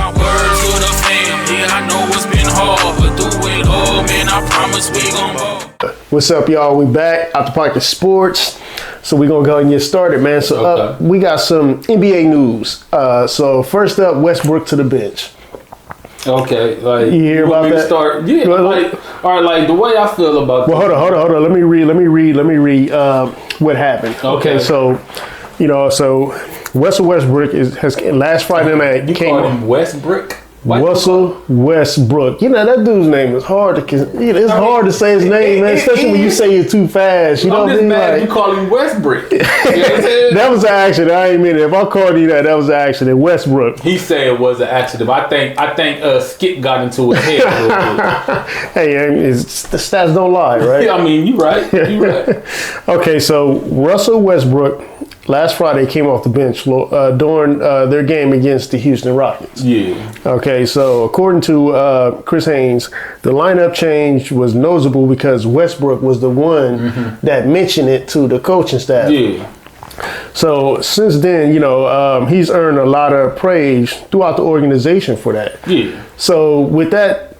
My word to the family, I know it's been hard, but through it all, man, I promise we gon' ball. What's up, y'all? We back out the pocket sports. So we're going to go and get started, man. So we got some NBA news. So first up, Westbrook to the bench. Okay, like you hear about that? Start, yeah, like all right, like the way I feel about. Well, hold on. Let me read. What happened? Okay, so so Russell Westbrook has last Friday night. You called him Westbrook. Russell Westbrook. You know that dude's name is hard to. It's hard to say his name, man. Especially when you say it too fast. You know what I mean? Mad you call him Westbrook. You know what I'm saying? That was an accident. I ain't mean it. If I called you that was an accident. Westbrook. He said it was an accident. I think Skip got into his head real quick. Hey, the stats don't lie, right? I mean, you right. You right. Okay, so Russell Westbrook last Friday came off the bench during their game against the Houston Rockets. Yeah. Okay, so according to Chris Haynes, the lineup change was noticeable because Westbrook was the one that mentioned it to the coaching staff. Yeah. So since then, he's earned a lot of praise throughout the organization for that. Yeah. So with that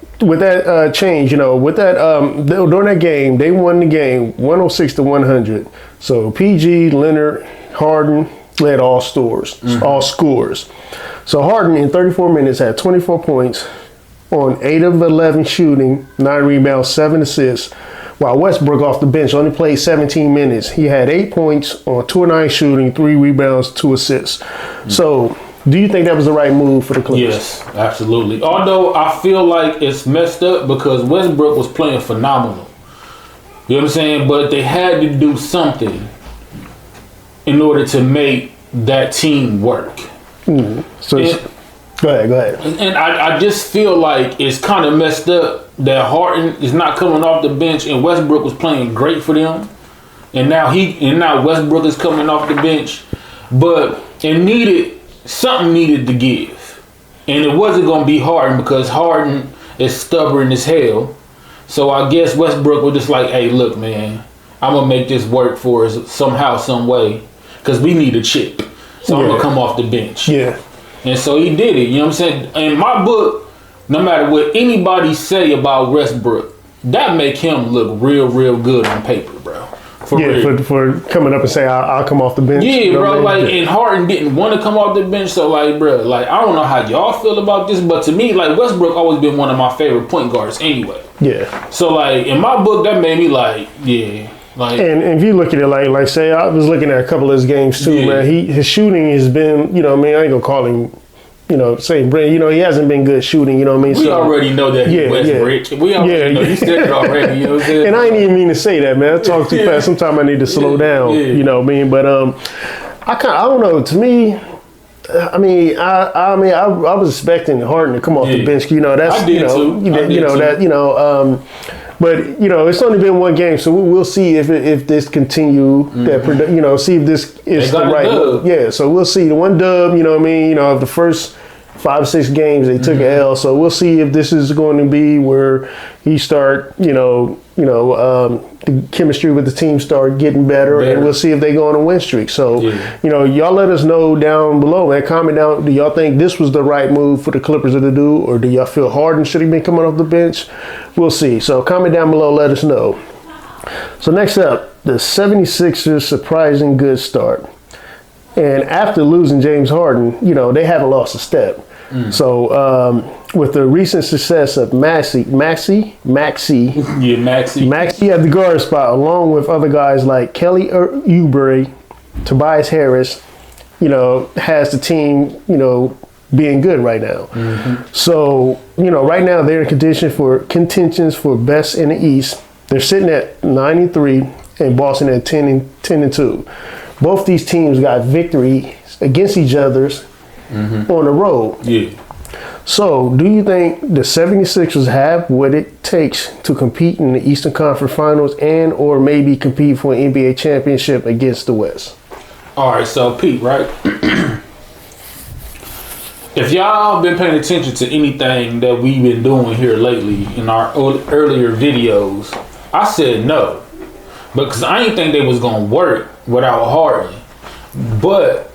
change, during that game, they won the game 106-100. So PG, Leonard, Harden led all scores. So Harden in 34 minutes had 24 points on 8 of 11 shooting, 9 rebounds, 7 assists, while Westbrook off the bench only played 17 minutes. He had 8 points on 2 of 9 shooting, 3 rebounds, 2 assists. So do you think that was the right move for the Clippers? Yes, absolutely. Although I feel like it's messed up because Westbrook was playing phenomenal. You know what I'm saying? But they had to do something in order to make that team work. So go ahead. And I just feel like it's kind of messed up that Harden is not coming off the bench and Westbrook was playing great for them. And now Westbrook is coming off the bench. But something needed to give. And it wasn't going to be Harden because Harden is stubborn as hell. So I guess Westbrook was just like, hey, look, man, I'm going to make this work for us somehow, some way. Because we need a chip. So I'm going to come off the bench. Yeah. And so he did it. You know what I'm saying? In my book, no matter what anybody say about Westbrook, that make him look real, real good on paper, bro. For coming up and saying, I'll come off the bench. Yeah, bro. And Harden didn't want to come off the bench. So, bro, I don't know how y'all feel about this, but to me, Westbrook always been one of my favorite point guards anyway. Yeah. So, in my book, that made me yeah. And if you look at it, say, I was looking at a couple of his games too, man. His shooting has been, I ain't gonna call him, saying Brent, he hasn't been good shooting, you know what I mean? We already know that he's Westbrook. We already know. You said it already, you know what I'm saying? And I ain't even mean to say that, man. I talk too fast. Sometimes I need to slow down, you know what I mean? But I don't know. To me, I was expecting Harden to come off the bench. That's I did too. But it's only been one game, so we'll see if this continue. See if this is the right move. Yeah, so we'll see. The one dub, of the first 5 or 6 games they took an L. So we'll see if this is going to be where he start, the chemistry with the team start getting better, and we'll see if they go on a win streak. So, y'all let us know down below, man. Comment down. Do y'all think this was the right move for the Clippers to do, or do y'all feel Harden should have been coming off the bench? We'll see. So comment down below. Let us know. So next up, the 76ers surprising good start. And after losing James Harden, they haven't lost a step. So with the recent success of Maxey at the guard spot, along with other guys like Kelly Oubre, Tobias Harris, has the team, being good right now. So, right now they're in contentions for best in the East. They're sitting at 9-3 and Boston at 10-2. Both these teams got victory against each other's on the road. Yeah. So, do you think the 76ers have what it takes to compete in the Eastern Conference Finals and or maybe compete for an NBA championship against the West? All right, so Pete, right? If y'all been paying attention to anything that we've been doing here lately in our earlier videos, I said no. Because I didn't think they was going to work without Harden. But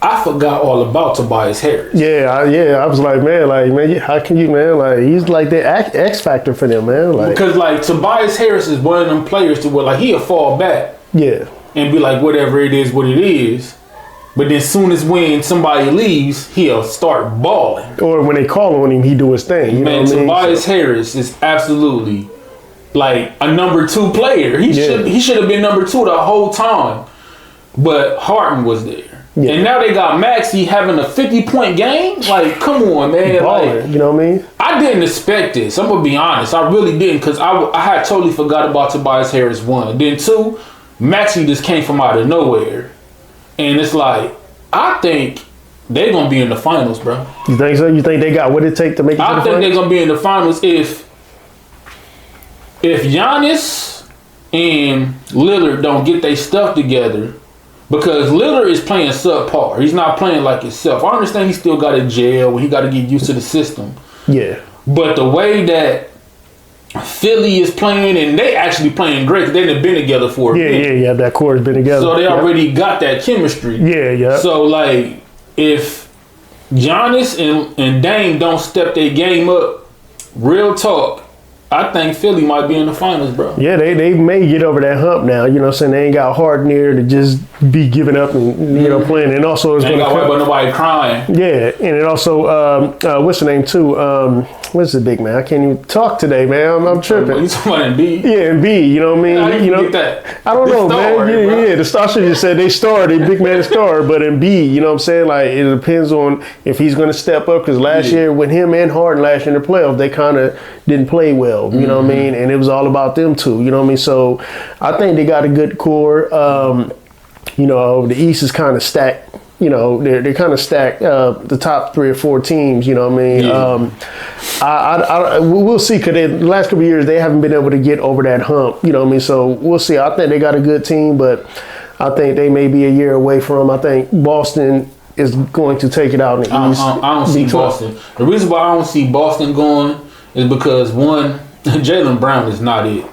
I forgot all about Tobias Harris. I was like, man, how can you, man? Like, he's like the X factor for them, man. Like, because like Tobias Harris is one of them players to where like he'll fall back, and be like, whatever it is, what it is. But then soon as when somebody leaves, he'll start balling. Or when they call on him, he do his thing. You know what I mean? Tobias Harris is absolutely like a number 2 player. He should have been number 2 the whole time. But Harden was there. Yeah. And now they got Maxey having a 50-point game. Like, come on, man. Baller, like, you know what I mean? I didn't expect this. I'm going to be honest. I really didn't, because I had totally forgot about Tobias Harris, 1. Then 2, Maxey just came from out of nowhere. And it's like, I think they're going to be in the finals, bro. You think so? You think they got what it take to make it to the finals? I think they're going to be in the finals if Giannis and Lillard don't get their stuff together. Because Lillard is playing subpar. He's not playing like himself. I understand he still got a jail. He got to get used to the system. Yeah. But the way that Philly is playing, and they actually playing great because they've been together for a bit. Yeah. That core has been together. So they already got that chemistry. Yeah. So, like, if Giannis and Dame don't step their game up, real talk, I think Philly might be in the finals, bro. Yeah, they may get over that hump now. You know what I'm saying? They ain't got Harden there to just be giving up and, you know, playing. And also it's going to come. Nobody crying. Yeah, and it also, what's the name too? What's the big man? I can't even talk today, man. I'm tripping. You talking about Embiid? Yeah, Embiid. You know what I mean? How you know, get that? I don't know, man. Yeah, the star should just said they starred. They big man star, but Embiid. You know what I'm saying? Like, it depends on if he's going to step up. Because last year with him and Harden last year in the playoffs, they kind of didn't play well. You know what I mean? And it was all about them too. You know what I mean? So I think they got a good core. You know, the East is kind of stacked. You know, they're kind of stacked. The top 3 or 4 teams. You know what I mean? We'll see. Because the last couple of years they haven't been able to get over that hump. You know what I mean? So we'll see. I think they got a good team, but I think they may be a year away from. I think Boston is going to take it out in the East. I don't see Boston. The reason why I don't see Boston going is because, one, Jaylen Brown is not it.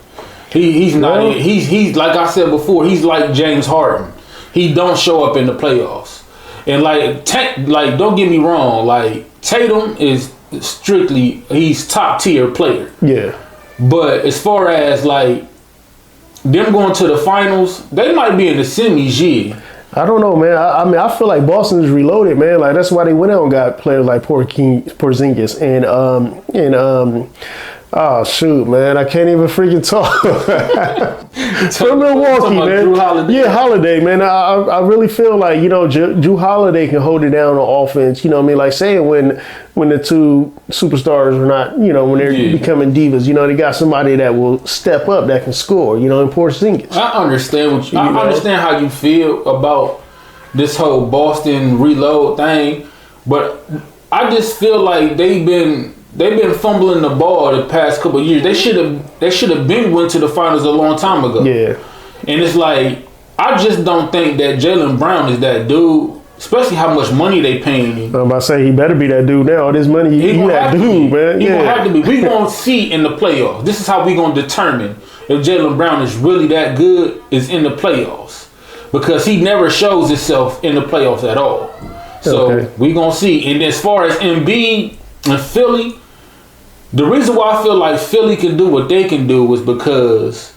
He's not it. He's like I said before. He's like James Harden. He don't show up in the playoffs. And like don't get me wrong. Like Tatum is strictly he's top tier player. Yeah. But as far as like them going to the finals, they might be in the semis. Yeah. I don't know, man. I mean, I feel like Boston is reloaded, man. Like that's why they went out and got players like Porzingis and oh shoot, man! I can't even freaking talk. From Milwaukee, man. Yeah, Holiday, man. I really feel like, you know, Drew Holiday can hold it down on offense. You know what I mean? Like saying when the 2 superstars are not, you know, when they're becoming divas, you know, they got somebody that will step up that can score. You know, in Porzingis. I understand I understand how you feel about this whole Boston reload thing, but I just feel like they've been fumbling the ball the past couple of years. They should have been went to the finals a long time ago. Yeah. And it's like, I just don't think that Jaylen Brown is that dude, especially how much money they paying him. I'm about to say he better be that dude now. All this money, he that dude, man. He gonna have to be. We gonna see in the playoffs. This is how we gonna determine if Jaylen Brown is really that good is in the playoffs. Because he never shows himself in the playoffs at all. So we gonna see. And as far as Embiid and Philly, the reason why I feel like Philly can do what they can do is because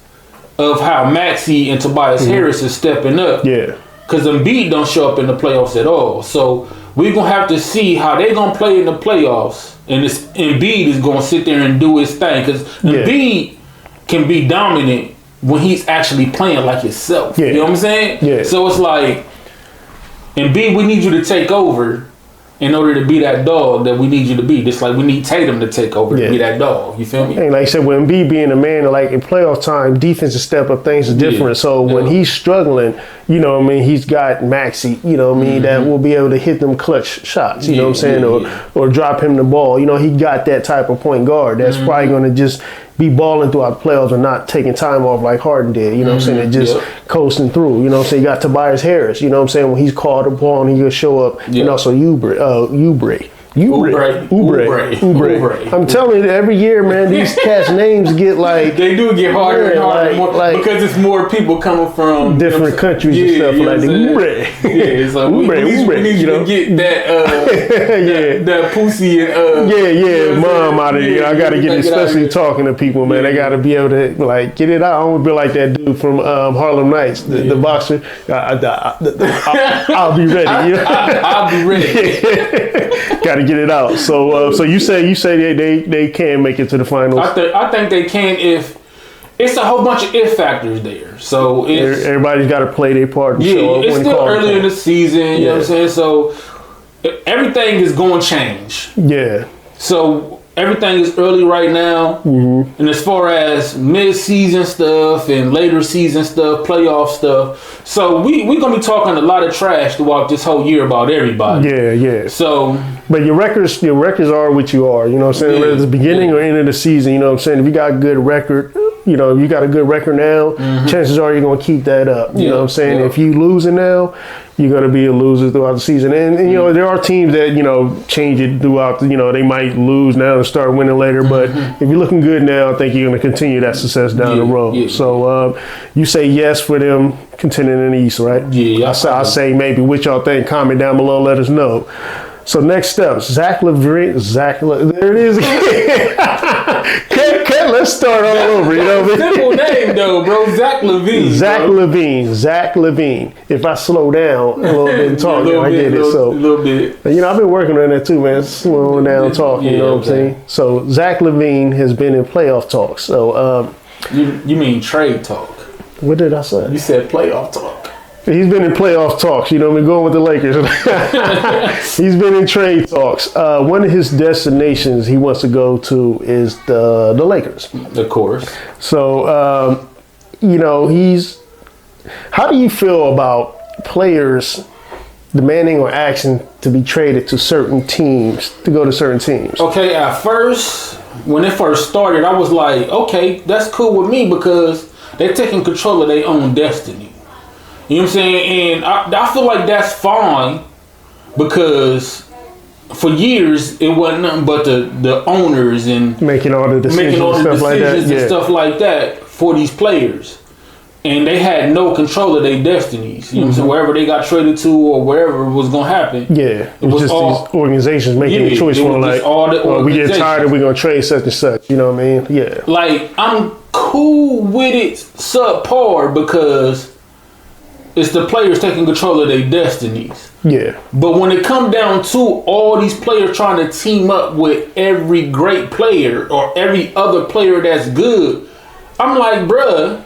of how Maxey and Tobias Harris is stepping up. Yeah. Because Embiid don't show up in the playoffs at all. So we're going to have to see how they're going to play in the playoffs. And this Embiid is going to sit there and do his thing. Because Embiid can be dominant when he's actually playing like himself. Yeah. You know what I'm saying? Yeah. So it's like, Embiid, we need you to take over in order to be that dog that we need you to be. Just like we need Tatum to take over to be that dog. You feel me? And like I said, when Embiid being a man, like in playoff time, defensive step up, things are different. So when he's struggling, you know what I mean, he's got Maxey, you know what I mean, that will be able to hit them clutch shots, you know what I'm saying, or drop him the ball. You know, he got that type of point guard that's probably going to just be balling throughout the playoffs and not taking time off like Harden did, you know what I'm saying, and just coasting through, you know what I'm saying. You got Tobias Harris, you know what I'm saying, when he's called the ball and he will show up, and also Oubre, you Oubre. I'm telling you, every year, man, these cats' names get like they do get harder and harder because it's more people coming from different countries and stuff like the Oubre. Yeah, so we need to get that pussy and mom out of here. I got to get it, especially talking to people, man. They got to be able to like get it out. I want to be like that dude from Harlem Nights, the boxer. I'll be ready. I'll be ready. Got to get it out. So you say they can make it to the finals. I think they can if it's a whole bunch of if factors there. So everybody's got to play their part. And show up it's when still early in the season. You know what I'm saying? So everything is going to change. Yeah. So everything is early right now. Mm-hmm. And as far as mid-season stuff and later season stuff, playoff stuff. So we're going to be talking a lot of trash throughout this whole year about everybody. Yeah. So, but your records are what you are. You know what I'm saying? Whether it's the beginning or end of the season, you know what I'm saying? If you got a good record, you know, if you got a good record now, chances are you're going to keep that up. You know what I'm saying? If you losing now, you're going to be a loser throughout the season. And you know, there are teams that, you know, change it throughout, you know, they might lose now and start winning later. But if you're looking good now, I think you're going to continue that success down the road. So you say yes for them contending in the East, right? Yeah. I say maybe. What y'all think? Comment down below. Let us know. So next step, Zach LaVine. There it is. Let's start all over. You know what I mean? Simple name though, bro. Zach LaVine. Zach LaVine. If I slow down a little bit and talk, I get it. So a little bit. You know, I've been working on that too, man. Slowing down talking. You know what I'm saying? So Zach LaVine has been in playoff talks. So you mean trade talk? What did I say? You said playoff talk. He's been in playoff talks, you know what I mean, going with the Lakers. He's been in trade talks. One of his destinations he wants to go to is the Lakers. Of course. So, you know, how do you feel about players demanding or asking to be traded to certain teams, to go to certain teams? Okay, at first, when it first started, I was like, okay, that's cool with me because they're taking control of their own destiny. You know what I'm saying? And I feel like that's fine because for years it wasn't nothing but the owners and making all the decisions and stuff like that for these players. And they had no control of their destinies. You know what I'm saying? Wherever they got traded to or wherever was going to happen. Yeah. It was just these organizations making a choice for like, we get tired and we're going to trade such and such. You know what I mean? Yeah. Like, I'm cool with it subpar because it's the players taking control of their destinies. Yeah. But when it comes down to all these players trying to team up with every great player or every other player that's good, I'm like, bruh,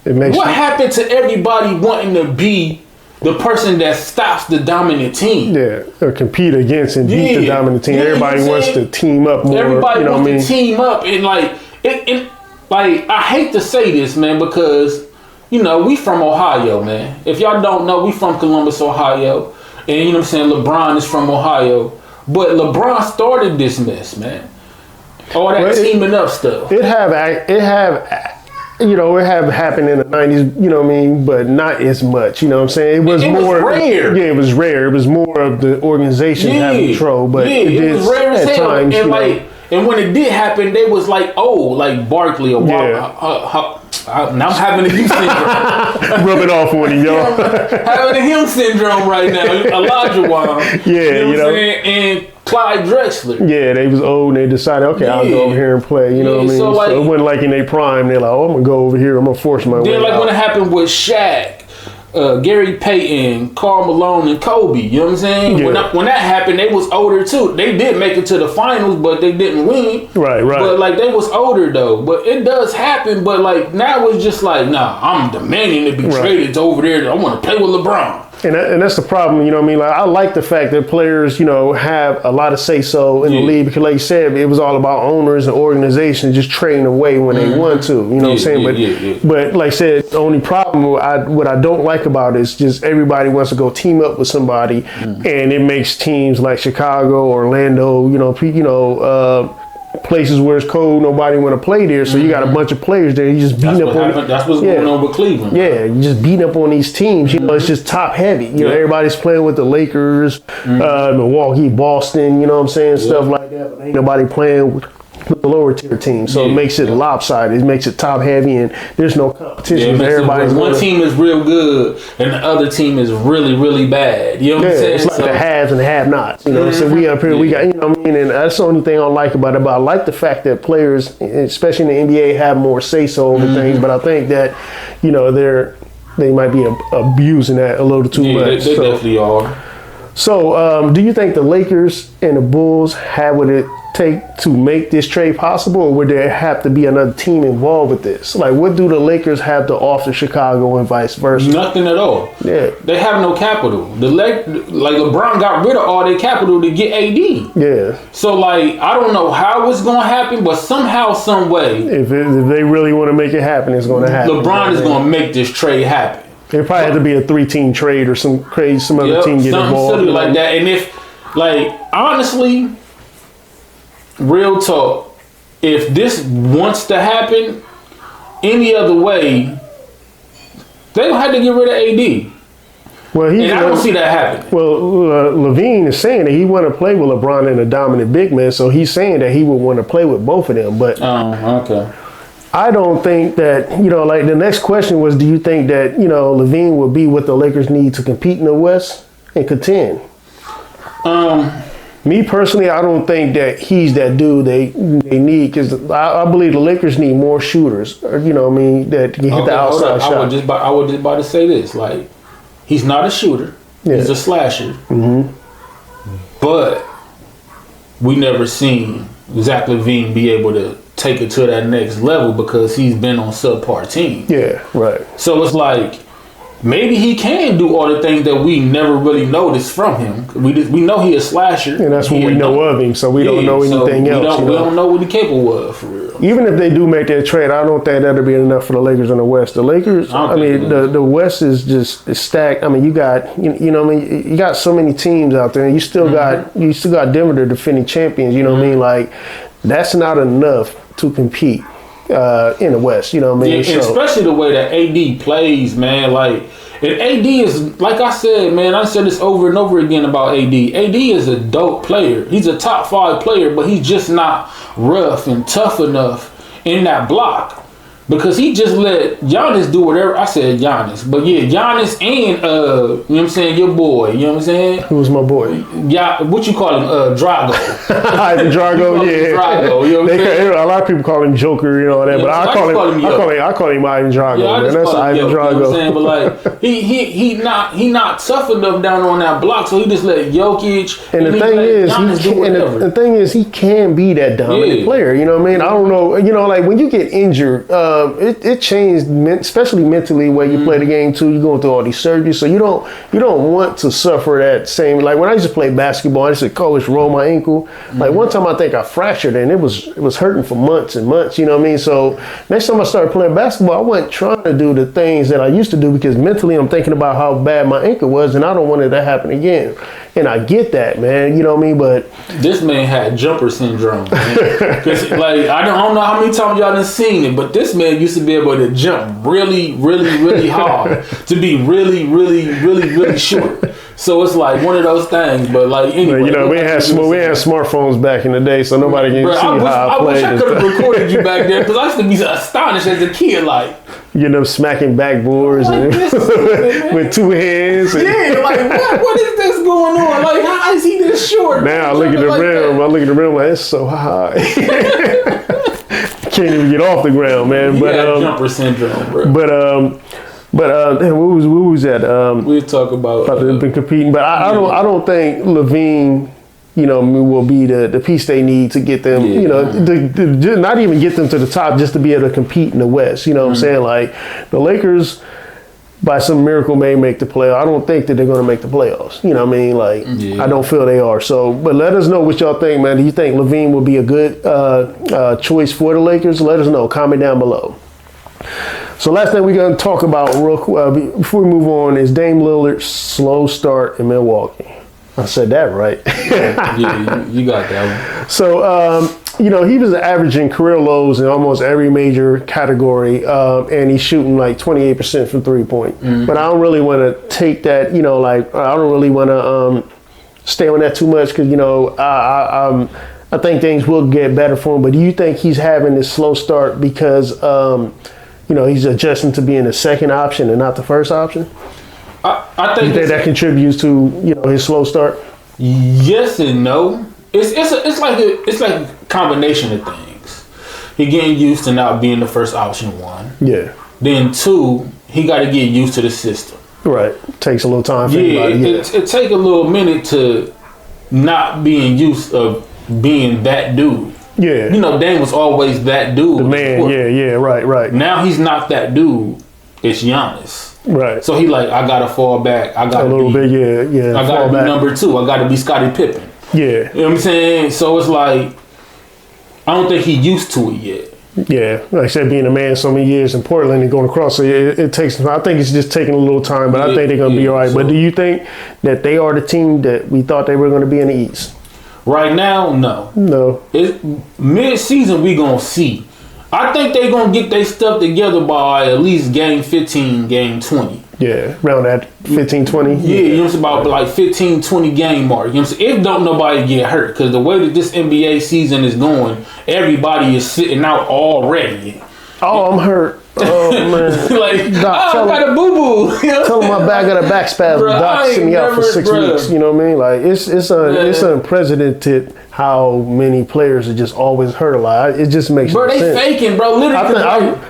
what happened to everybody wanting to be the person that stops the dominant team? Yeah, or compete against and beat the dominant team. Everybody wants to team up more. Everybody wants to team up. And like, I hate to say this, man, because you know, we from Ohio, man. If y'all don't know, we from Columbus, Ohio. And you know what I'm saying? LeBron is from Ohio. But LeBron started this mess, man. All that teaming up stuff. It have happened in the 90s, you know what I mean? But not as much, you know what I'm saying? It was rare. Yeah, it was rare. It was more of the organization having control. But it was rare as hell. Times, and when it did happen, they was like, like Barkley or now I'm having a him syndrome. Rub it off on you, y'all. Having a him syndrome right now. Elijah Wan. Yeah, you know what I'm saying? And Clyde Drexler. Yeah, they was old and they decided, okay, I'll go over here and play. You know what I mean? So it wasn't like in their prime. They're like, I'm going to go over here. I'm going to force my way out. When it happened with Shaq, Gary Payton, Karl Malone, and Kobe. You know what I'm saying? Yeah. When that happened, they was older too. They did make it to the finals, but they didn't win. Right. But like they was older though. But it does happen. But like now it's just like, nah, I'm demanding to be traded to over there. I want to play with LeBron. And that's the problem, you know what I mean? Like, I like the fact that players, you know, have a lot of say-so in the league because, like you said, it was all about owners and organizations just trading away when they want to, you know what I'm saying? But like I said, the only problem, what I don't like about it is just everybody wants to go team up with somebody, and it makes teams like Chicago, Orlando, places where it's cold, nobody want to play there, so you got a bunch of players there. You just beating up on. That's what's going on with Cleveland. Yeah, you just beating up on these teams. You know, it's just top heavy. You know, everybody's playing with the Lakers, Milwaukee, Boston. You know what I'm saying? Stuff like that. But ain't nobody playing with the lower tier team, so it makes it lopsided. It makes it top heavy, and there's no competition. Everybody's one team is real good, and the other team is really, really bad. You know what I'm saying? It's like the haves and the have-nots. You know, so we up here, we got, you know what I mean, and that's the only thing I don't like about it. But I like the fact that players, especially in the NBA, have more say-so over things. But I think that, you know, they might be abusing that a little too much. They definitely are. So, do you think the Lakers and the Bulls have what it take to make this trade possible, or would there have to be another team involved with this? Like, what do the Lakers have to offer Chicago and vice versa? Nothing at all. Yeah, they have no capital. Like LeBron got rid of all their capital to get AD. Yeah. So like, I don't know how it's gonna happen, but somehow, some way, if they really want to make it happen, it's going to happen. LeBron is gonna make this trade happen. It probably had to be a 3-team trade or some other team get involved. Something like that. And if, like, honestly, real talk, if this wants to happen any other way, they gonna have to get rid of AD. Well, and I don't see that happen. Well, Levine is saying that he want to play with LeBron and a dominant big man, so he's saying that he would want to play with both of them. But okay. I don't think that, you know, like the next question was, do you think that, you know, Levine will be what the Lakers need to compete in the West and contend? Me personally, I don't think that he's that dude they need, because I believe the Lakers need more shooters, or, you know what I mean, that can hit the outside shot. I was just about to say this, like, he's not a shooter. Yeah. He's a slasher. Mm-hmm. But we never seen Zach LaVine be able to take it to that next level because he's been on subpar teams. Yeah, right. So it's like, maybe he can do all the things that we never really noticed from him. We know he a slasher. And that's what we know of him, so we don't know anything else. We don't know what he's capable of, for real. Even if they do make that trade, I don't think that'll be enough for the Lakers in the West. The Lakers, the West is just stacked. I mean, you got, you know what I mean? You got so many teams out there, and you still got Denver, the defending champions, you know what I mean? Like, that's not enough to compete in the West, you know what I mean? Yeah, and especially the way that AD plays, man. Like, and AD is, like I said, man, I said this over and over again about AD. AD is a dope player. He's a top 5 player, but he's just not rough and tough enough in that block. Because he just let Giannis do whatever. I said Giannis. But yeah, Giannis and, you know what I'm saying, your boy. You know what I'm saying? Who's my boy? Yeah, what you call him? Drago. Ivan Drago, yeah. Drago, you know what I'm saying? A lot of people call him Joker, you know that. Yeah, but I call him Ivan Drago, man. That's Ivan Drago. You know what I'm saying? But like, he not tough enough down on that block, so he just let Jokic. And the thing is, he can be that dominant player. You know what I mean? I don't know. You know, like when you get injured, it changed, especially mentally, where you play the game too. You're going through all these surgeries, so you don't want to suffer that same. Like when I used to play basketball, I used to coach roll my ankle. Like one time, I think I fractured, and it was hurting for months and months. You know what I mean? So next time I started playing basketball, I wasn't trying to do the things that I used to do because mentally I'm thinking about how bad my ankle was, and I don't want it to happen again. And I get that, man. You know what I mean? But this man had jumper syndrome. Because like I don't know how many times y'all done seen it, but this man used to be able to jump really, really, really hard to be really, really, really, really short. So it's like one of those things. But like anyway, you know, we had smartphones back in the day, so nobody can see how I played. I wish I could have recorded you back there because I used to be astonished as a kid, like. You know, smacking backboards like and with 2 hands. And yeah, like what is this going on? Like how is he this short? Now I look at the rim. I look at the rim like it's so high. Can't even get off the ground, man. But jumper syndrome, bro. But what was that? We'll talk about been competing, but I don't think Levine, you know, will be the piece they need to get them, you know, not even get them to the top, just to be able to compete in the West. You know what I'm saying? Like the Lakers, by some miracle, may make the playoffs. I don't think that they're going to make the playoffs. You know what I mean? Like I don't feel they are. So, but let us know what y'all think, man. Do you think Levine will be a good choice for the Lakers? Let us know. Comment down below. So last thing we're going to talk about real quick before we move on is Dame Lillard's slow start in Milwaukee. I said that right. Yeah, you got that one. So, he was averaging career lows in almost every major category, and he's shooting like 28% from 3-point. But I don't really want to take that, I don't really want to stay on that too much because, I think things will get better for him. But do you think he's having this slow start because, he's adjusting to being the second option and not the first option? I think that contributes to his slow start. Yes and no. It's like a combination of things. He getting used to not being the first option, one. Yeah. Then two, he got to get used to the system. Right. Takes a little time for anybody. It take a little minute to not being used of being that dude. Yeah. Dame was always that dude. The man. Yeah. Right. Now he's not that dude. It's Giannis. Right. So he like, I gotta fall back. I gotta a little bit. Yeah. I gotta be number 2. I gotta be Scottie Pippen. Yeah. You know what I'm saying? So it's like, I don't think he used to it yet. Yeah, like I said, being a man so many years in Portland and going across, so it takes. I think it's just taking a little time, but I think they're going to be all right. So, but do you think that they are the team that we thought they were going to be in the East? Right now, no. No. Mid-season, we going to see. I think they're going to get their stuff together by at least game 15, game 20. Yeah, around that 15, 20. Yeah, it's about like 15, 20 game mark. You know what I'm saying? If don't nobody get hurt, because the way that this NBA season is going, everybody is sitting out already. Oh, I'm hurt. Oh, man. Like, Doc, I got a boo-boo. Tell him my back got a back spasm. Bruh, Doc sent me out for 6 weeks. You know what I mean? Like, it's unprecedented how many players are just always hurt a lot. It just makes no sense. Bro, they faking, bro. Literally.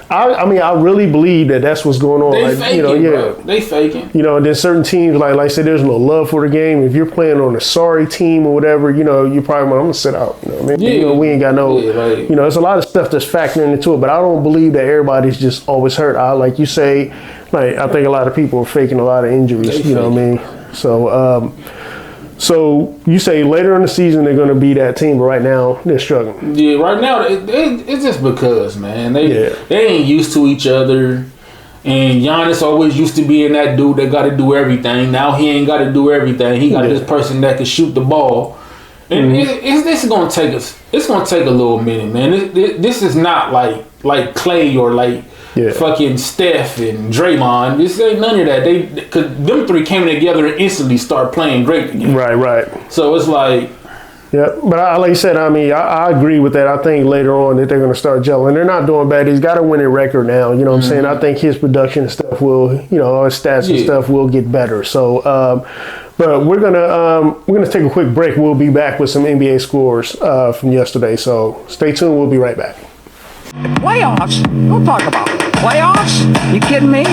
I really believe that's what's going on. They faking, bro. They faking. And then certain teams, like I said, there's no love for the game. If you're playing on a sorry team or whatever, you probably I'm gonna sit out. You know what I mean? Yeah. We ain't got no. Yeah, there's a lot of stuff that's factoring into it, but I don't believe that everybody's just always hurt. Like you say, I think a lot of people are faking a lot of injuries. You know what I mean? So. So you say later in the season they're going to be that team, but right now they're struggling. Yeah, right now it's just because, man, they ain't used to each other, and Giannis always used to being that dude that got to do everything. Now he ain't got to do everything. He got this person that can shoot the ball, and it's going to take us. It's going to take a little minute, man. This is not like Clay or like. Yeah. Fucking Steph and Draymond. This ain't none of that. Because them three came together and instantly start playing great again. Right. So it's like. Yeah, but like you said, I agree with that. I think later on that they're going to start gelling. They're not doing bad. He's got a winning record now. You know what I'm saying? I think his production and stuff will, all his stats and stuff will get better. So, but we're gonna take a quick break. We'll be back with some NBA scores from yesterday. So stay tuned. We'll be right back. Playoffs? Don't talk about it. Playoffs? You kidding me?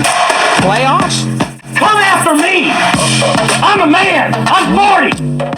Playoffs? Come after me! I'm a man! I'm 40!